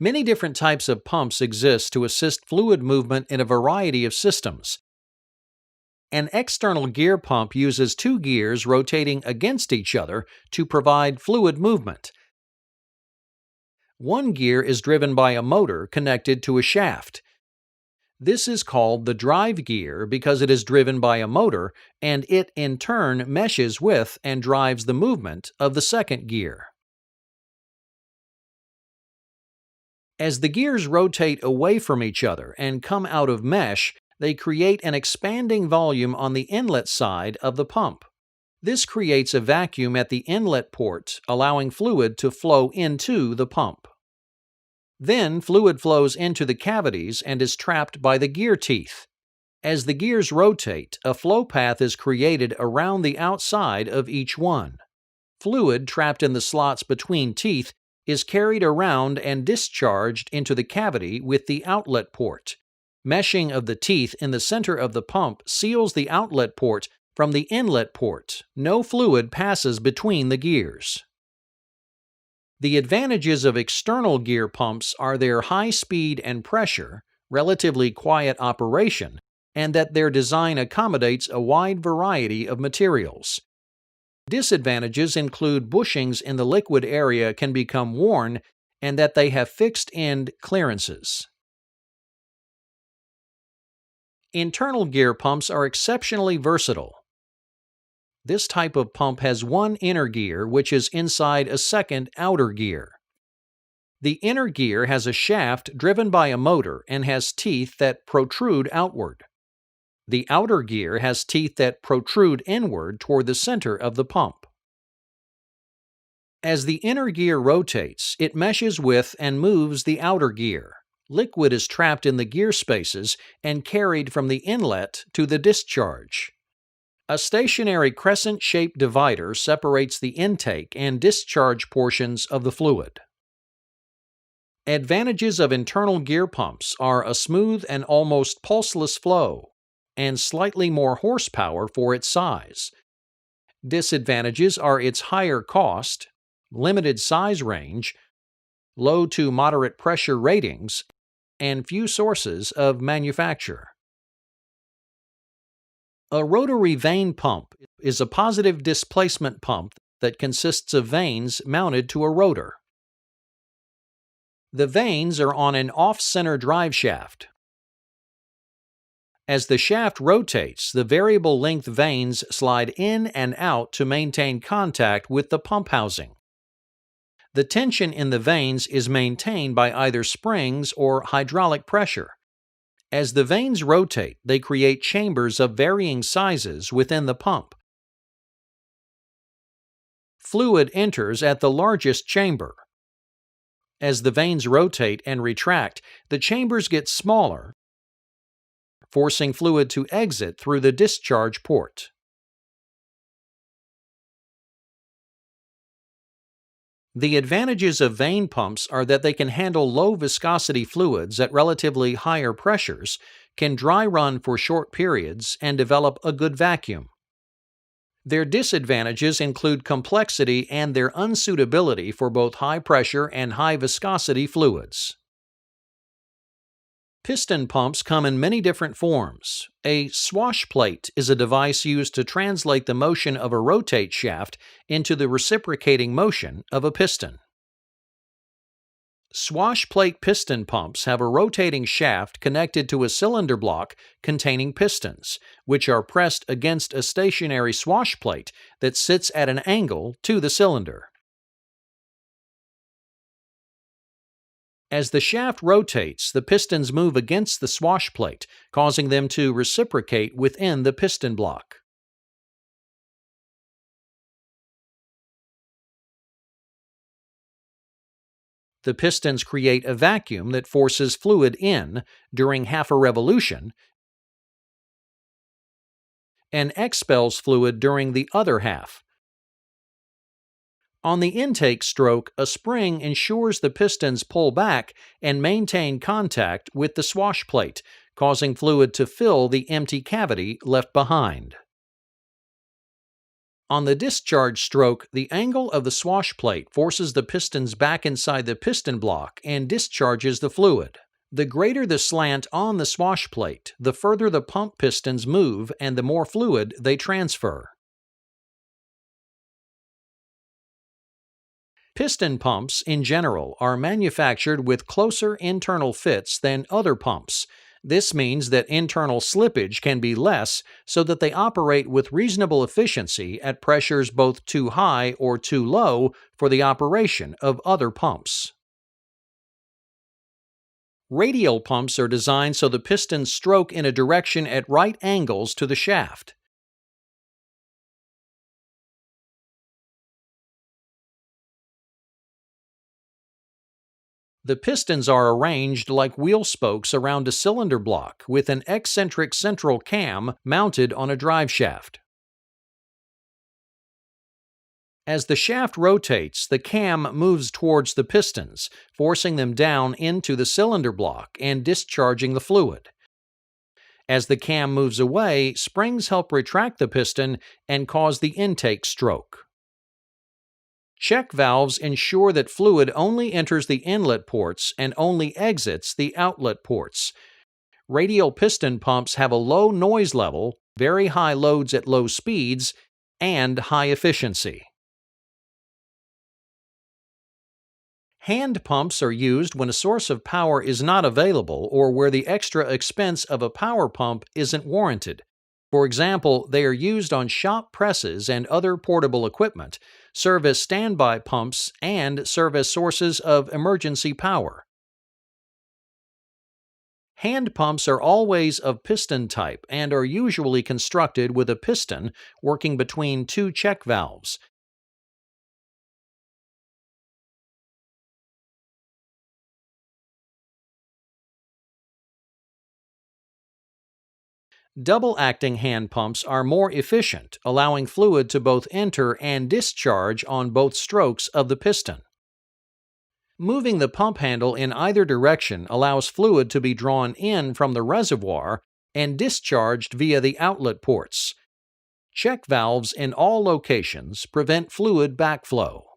Many different types of pumps exist to assist fluid movement in a variety of systems. An external gear pump uses two gears rotating against each other to provide fluid movement. One gear is driven by a motor connected to a shaft. This is called the drive gear because it is driven by a motor, and it in turn meshes with and drives the movement of the second gear. As the gears rotate away from each other and come out of mesh, they create an expanding volume on the inlet side of the pump. This creates a vacuum at the inlet port, allowing fluid to flow into the pump. Then fluid flows into the cavities and is trapped by the gear teeth. As the gears rotate, a flow path is created around the outside of each one. Fluid trapped in the slots between teeth is carried around and discharged into the cavity with the outlet port. Meshing of the teeth in the center of the pump seals the outlet port from the inlet port. No fluid passes between the gears. The advantages of external gear pumps are their high speed and pressure, relatively quiet operation, and that their design accommodates a wide variety of materials. Disadvantages include bushings in the liquid area can become worn and that they have fixed end clearances. Internal gear pumps are exceptionally versatile. This type of pump has one inner gear which is inside a second outer gear. The inner gear has a shaft driven by a motor and has teeth that protrude outward. The outer gear has teeth that protrude inward toward the center of the pump. As the inner gear rotates, it meshes with and moves the outer gear. Liquid is trapped in the gear spaces and carried from the inlet to the discharge. A stationary crescent-shaped divider separates the intake and discharge portions of the fluid. Advantages of internal gear pumps are a smooth and almost pulseless flow, and slightly more horsepower for its size. Disadvantages are its higher cost, limited size range, low to moderate pressure ratings, and few sources of manufacture. A rotary vane pump is a positive displacement pump that consists of vanes mounted to a rotor. The vanes are on an off-center drive shaft. As the shaft rotates, the variable length vanes slide in and out to maintain contact with the pump housing. The tension in the vanes is maintained by either springs or hydraulic pressure. As the vanes rotate, they create chambers of varying sizes within the pump. Fluid enters at the largest chamber. As the vanes rotate and retract, the chambers get smaller, forcing fluid to exit through the discharge port. The advantages of vane pumps are that they can handle low viscosity fluids at relatively higher pressures, can dry run for short periods, and develop a good vacuum. Their disadvantages include complexity and their unsuitability for both high pressure and high viscosity fluids. Piston pumps come in many different forms. A swash plate is a device used to translate the motion of a rotate shaft into the reciprocating motion of a piston. Swash plate piston pumps have a rotating shaft connected to a cylinder block containing pistons, which are pressed against a stationary swash plate that sits at an angle to the cylinder. As the shaft rotates, the pistons move against the swash plate, causing them to reciprocate within the piston block. The pistons create a vacuum that forces fluid in during half a revolution and expels fluid during the other half. On the intake stroke, a spring ensures the pistons pull back and maintain contact with the swash plate, causing fluid to fill the empty cavity left behind. On the discharge stroke, the angle of the swash plate forces the pistons back inside the piston block and discharges the fluid. The greater the slant on the swash plate, the further the pump pistons move and the more fluid they transfer. Piston pumps, in general, are manufactured with closer internal fits than other pumps. This means that internal slippage can be less so that they operate with reasonable efficiency at pressures both too high or too low for the operation of other pumps. Radial pumps are designed so the pistons stroke in a direction at right angles to the shaft. The pistons are arranged like wheel spokes around a cylinder block with an eccentric central cam mounted on a drive shaft. As the shaft rotates, the cam moves towards the pistons, forcing them down into the cylinder block and discharging the fluid. As the cam moves away, springs help retract the piston and cause the intake stroke. Check valves ensure that fluid only enters the inlet ports and only exits the outlet ports. Radial piston pumps have a low noise level, very high loads at low speeds, and high efficiency. Hand pumps are used when a source of power is not available or where the extra expense of a power pump isn't warranted. For example, they are used on shop presses and other portable equipment, serve as standby pumps, and serve as sources of emergency power. Hand pumps are always of piston type and are usually constructed with a piston working between two check valves. Double-acting hand pumps are more efficient, allowing fluid to both enter and discharge on both strokes of the piston. Moving the pump handle in either direction allows fluid to be drawn in from the reservoir and discharged via the outlet ports. Check valves in all locations prevent fluid backflow.